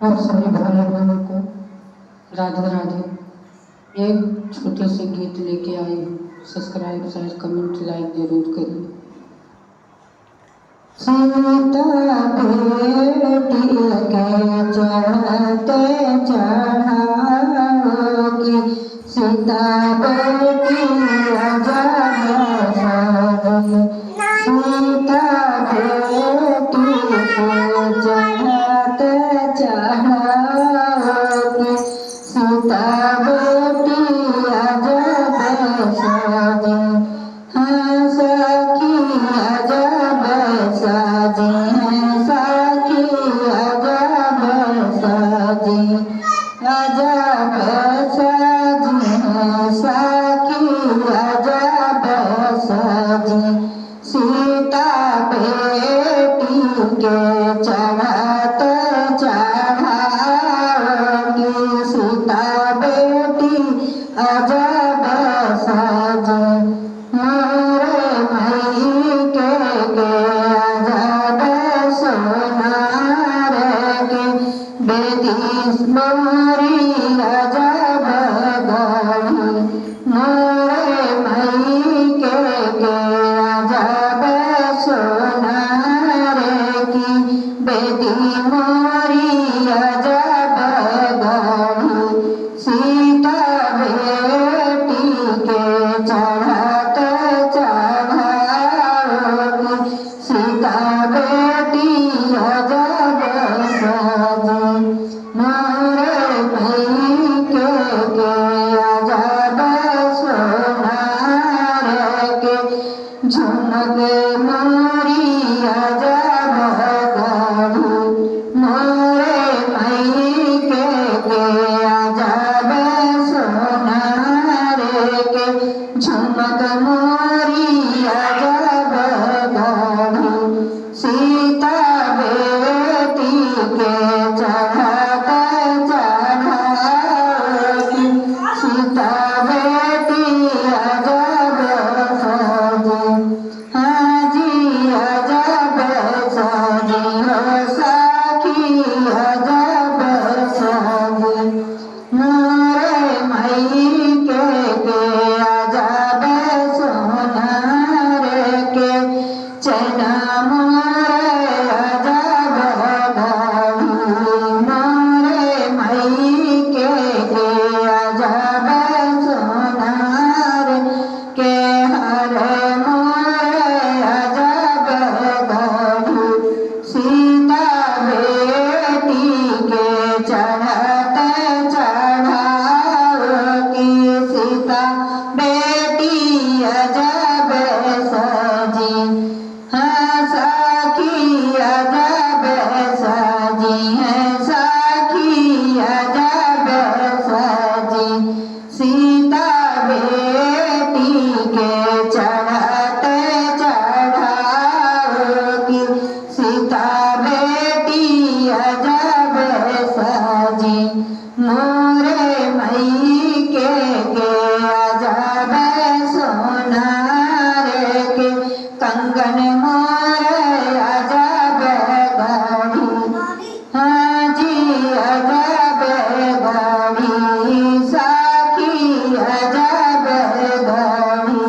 और सभी भाई बहनों को राधे राधे। एक छोटे से गीत लेके आई हूँ, सब्सक्राइब शेयर कमेंट लाइक जरूर करिए। सीता बेटी के चढ़ते चढ़ाओगी, सीता बेटी अजब सजी, सीता बेटी के चढ़ते चढ़ाओगी, सीता बेटी अजब सजी। हाँ सखी अजब सजी है, सखी अजब सजी, अजब सजी है सखी अजब सजी। सीता बेटी के चढ़ते चढ़ाओगी, सीता बेटी अजब सजी। मोरे मई के अजब सोनार के, बेटी मोरी अजब गढ़ी। मोरे मई के अजब सोनार की, बेटी मोरी अजब गढ़ी। सीता बेटी के चढ़ते चढ़ाओगी, सीता बेटी अजब सजी। मोरे मई के अजब सोनार के, झुमक मोरी अजब गढ़ी। मोरे मई के अजब सोनार के, झुमक मोरी अजब गढ़ी। सीता बेटी के चढ़ते चढ़ाओगी, सीता बेटी अजब सजी। हाँ जी अजब सजी हो सखी अजब सजी। मोरे मई के अजब सोनार के, चना मोरे अजब गढ़ी। मोरे मई के अजब सोनार के, हर मोरे अजब गढ़ी। सीता बेटी के चढ़ते चढ़ाओगी, सीता बेटी अजब सजी। हाँ सखी अजब सजी है सखी अजब सजी। सीता बेटी के चढ़ते चढ़ाओगी, सीता बेटी अजब सजी। मोरे मई के अजब सोनार के, कंगन मोरे अजब गढ़ी। हाँ जी अजब गढ़ी, सखी अजब गढ़ी।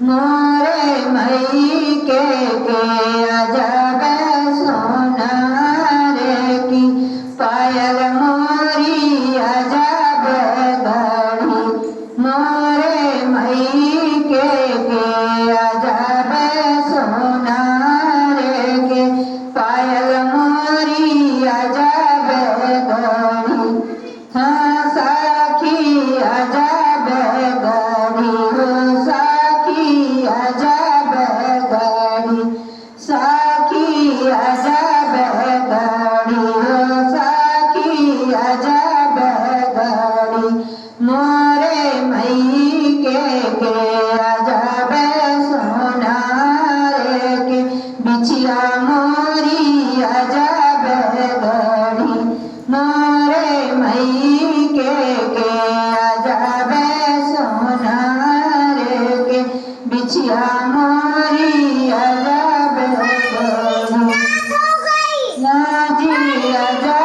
मोरे मई के अजब सोनार की, पायल मोरी अजब गढ़ी। मोरे मई के अजब सोनार के, पायल मोरी अजब गढ़ी। हाँ सखी अजब गढ़ी हो सखी अजब गढ़ी, सखी अजब गढ़ी हो सखी अजब गढ़ी। मोरे मई के अजब सोनार के, बिछिया मोरी अजब गढ़ी। मोरे मई के अजब सोनार के, बिछिया मोरी अजब गढ़ी। ना जी अजब